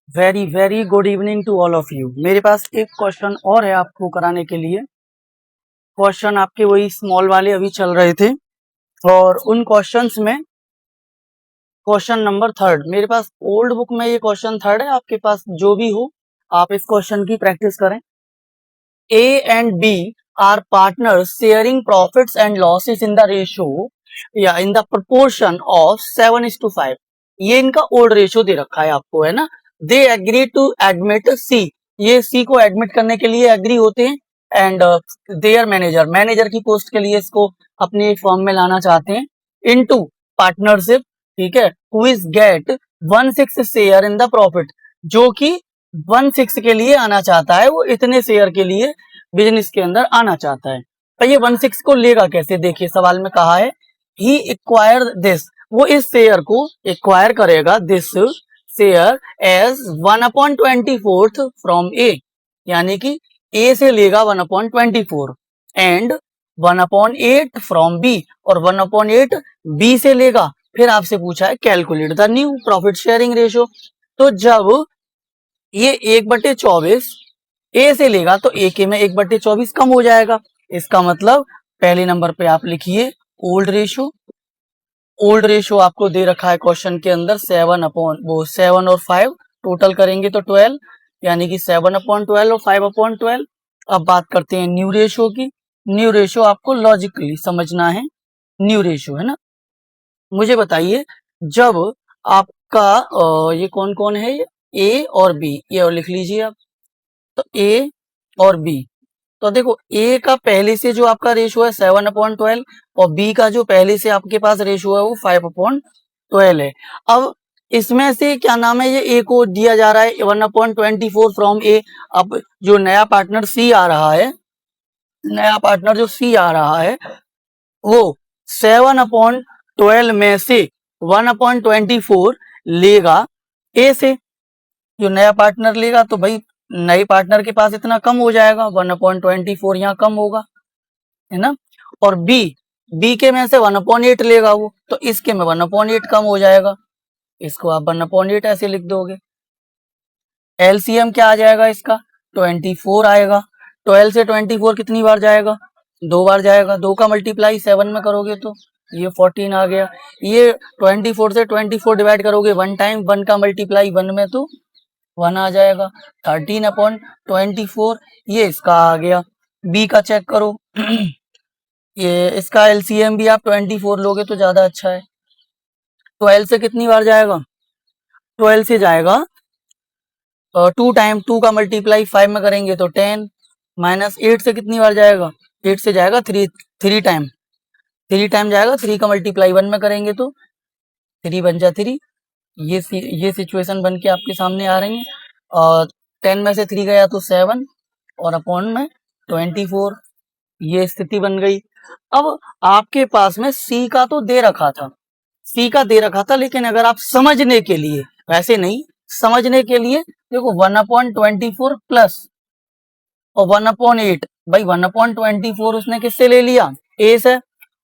Very very good evening to all of you. मेरे पास एक क्वेश्चन और है आपको कराने के लिए। क्वेश्चन आपके वही स्मॉल वाले अभी चल रहे थे और उन क्वेश्चंस में क्वेश्चन नंबर थर्ड मेरे पास ओल्ड बुक में ये क्वेश्चन थर्ड है। आपके पास जो भी हो आप इस क्वेश्चन की प्रैक्टिस करें। A and B are partners sharing profits and losses in the ratio या इन द प्रोपोर्शन ऑफ 7:5। ये इनका ओल्ड रेशियो दे रखा है आपको, है ना। दे एग्री टू एडमिट सी, ये सी को एडमिट करने के लिए एग्री होते हैं। एंड देयर मैनेजर, मैनेजर की पोस्ट के लिए इसको अपनी फॉर्म में लाना चाहते हैं। इनटू पार्टनरशिप, ठीक है, who is get 1/6 share in the profit, जो कि 1/6 के लिए आना चाहता है, वो इतने शेयर के लिए बिजनेस के अंदर आना चाहता है। तो ये 1/6 को लेगा कैसे? देखिए सवाल में कहा है ही एक्वायर दिस, वो इस शेयर को एक्वायर करेगा, दिस शेयर एज 1/24 फ्रॉम ए, यानी कि ए से लेगा 1/24 एंड 1/8 फ्रॉम बी, और 1/8 बी से लेगा। फिर आपसे पूछा है calculate the new profit sharing ratio. तो जब ये 1/24 ए से लेगा तो ए के में 1/24 कम हो जाएगा। इसका मतलब पहले नंबर पे आप लिखिए ओल्ड रेशियो। ओल्ड रेशियो आपको दे रखा है क्वेश्चन के अंदर 7 और 5 टोटल करेंगे तो 12, यानी कि 7/12 और 5/12। अब बात करते हैं न्यू रेशियो की। न्यू रेशियो आपको लॉजिकली समझना है, न्यू रेशियो, है ना। मुझे बताइए जब आपका ये कौन कौन है, ए और बी, ये और लिख लीजिए आप। तो ए और बी, तो देखो ए का पहले से जो आपका रेशियो है 7/12 और बी का जो पहले से आपके पास रेशियो है वो 5/12 है। अब इसमें से क्या नाम है, ये ए को दिया जा रहा है 1/24 फ्रॉम ए। अब जो नया पार्टनर सी आ रहा है, नया पार्टनर जो सी आ रहा है वो 7/12 में से 1/24 लेगा ए से। जो नया पार्टनर लेगा तो भाई नए पार्टनर के पास इतना कम हो जाएगा, 1/24 यहाँ कम होगा, है ना। और बी के में से 1/8 लेगा वो, तो इसके में 1/8 कम हो जाएगा। इसको आप 1/8 ऐसे लिख दोगे। एलसीएम क्या आ जाएगा इसका, 24 आएगा। 12 से 24 कितनी बार जाएगा, 2 बार जाएगा। 2 का मल्टीप्लाई 7 में करोगे तो ये 14 आ गया। ये 24 से 24 डिवाइड करोगे 1 टाइम, 1 का मल्टीप्लाई 1 में तो 1 आ जाएगा। 13/24 ये इसका आ गया। बी का चेक करो ये इसका एलसीएम भी आप 24 लोगे तो ज्यादा अच्छा है। 12 से कितनी बार जाएगा, 12 से जाएगा 2 टाइम, 2 का मल्टीप्लाई 5 में करेंगे तो 10, माइनस 8 से कितनी बार जाएगा, 8 से जाएगा 3 टाइम, 3 टाइम जाएगा। 3 का मल्टीप्लाई 1 में करेंगे तो 3 बन जा 3। ये सिचुएशन बन के आपके सामने आ रही है। और 10 में से 3 गया तो 7 और अपॉन में 24, ये स्थिति बन गई। अब आपके पास में सी का तो दे रखा था, सी का दे रखा था, लेकिन अगर आप समझने के लिए, वैसे नहीं, समझने के लिए देखो 1/24 प्लस और 1/8, भाई 1/24 उसने किससे ले लिया, ए से,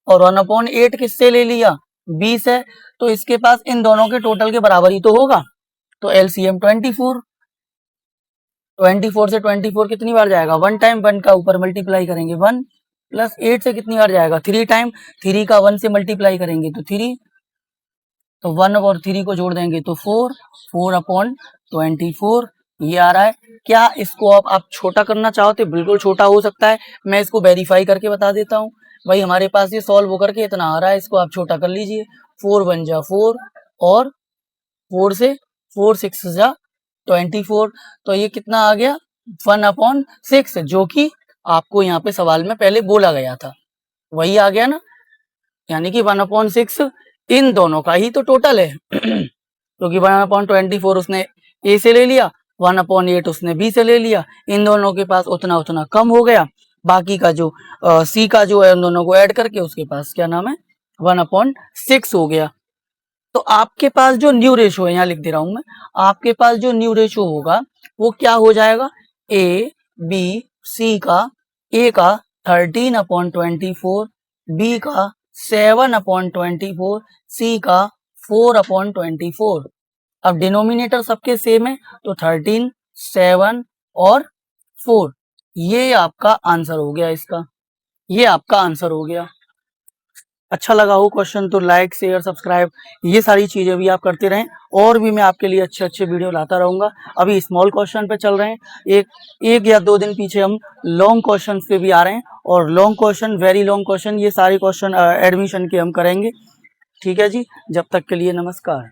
और 1/8 किससे ले लिया, बी से। तो इसके पास इन दोनों के टोटल के बराबर ही तो होगा। तो एलसीएम 24, 24 से 24 कितनी बार जाएगा, 1 टाइम, 1 का ऊपर मल्टीप्लाई करेंगे 1, प्लस 8 से कितनी बार जाएगा, 3 टाइम, 3 का 1 से मल्टीप्लाई करेंगे तो 3, तो 1 और 3 को जोड़ देंगे तो 4, 4/24 ये आ रहा है। क्या इसको आप छोटा करना चाहो तो बिल्कुल छोटा हो सकता है, मैं इसको वेरीफाई करके बता देता हूँ। भाई हमारे पास ये सॉल्व होकर के इतना आ रहा है, इसको आप छोटा कर लीजिए। 4 बन जा 4 और 4 से 4 6 जा 24, तो ये कितना आ गया 1/6, जो कि आपको यहाँ पे सवाल में पहले बोला गया था, वही आ गया ना। यानी कि 1/6 इन दोनों का ही तो टोटल है क्योंकि 1/24 उसने ए से ले लिया, 1/8 उसने बी से ले लिया, इन दोनों के पास उतना उतना कम हो गया। बाकी का जो सी का जो है उन दोनों को ऐड करके उसके पास क्या नाम है 1/6 हो गया। तो आपके पास जो न्यू रेशियो है, यहाँ लिख दे रहा हूं मैं, आपके पास जो न्यू रेशियो होगा वो क्या हो जाएगा, ए बी सी का, ए का 13/24, बी का 7/24, सी का 4/24। अब डिनोमिनेटर सबके सेम है तो 13, 7 और 4, ये आपका आंसर हो गया इसका, ये आपका आंसर हो गया। अच्छा लगा हो क्वेश्चन तो लाइक शेयर सब्सक्राइब ये सारी चीजें भी आप करते रहें, और भी मैं आपके लिए अच्छे अच्छे वीडियो लाता रहूंगा। अभी स्मॉल क्वेश्चन पे चल रहे हैं, एक या 2 दिन पीछे हम लॉन्ग क्वेश्चन पे भी आ रहे हैं, और long question, very long question, ये सारे क्वेश्चन एडमिशन के हम करेंगे। ठीक है जी, जब तक के लिए नमस्कार।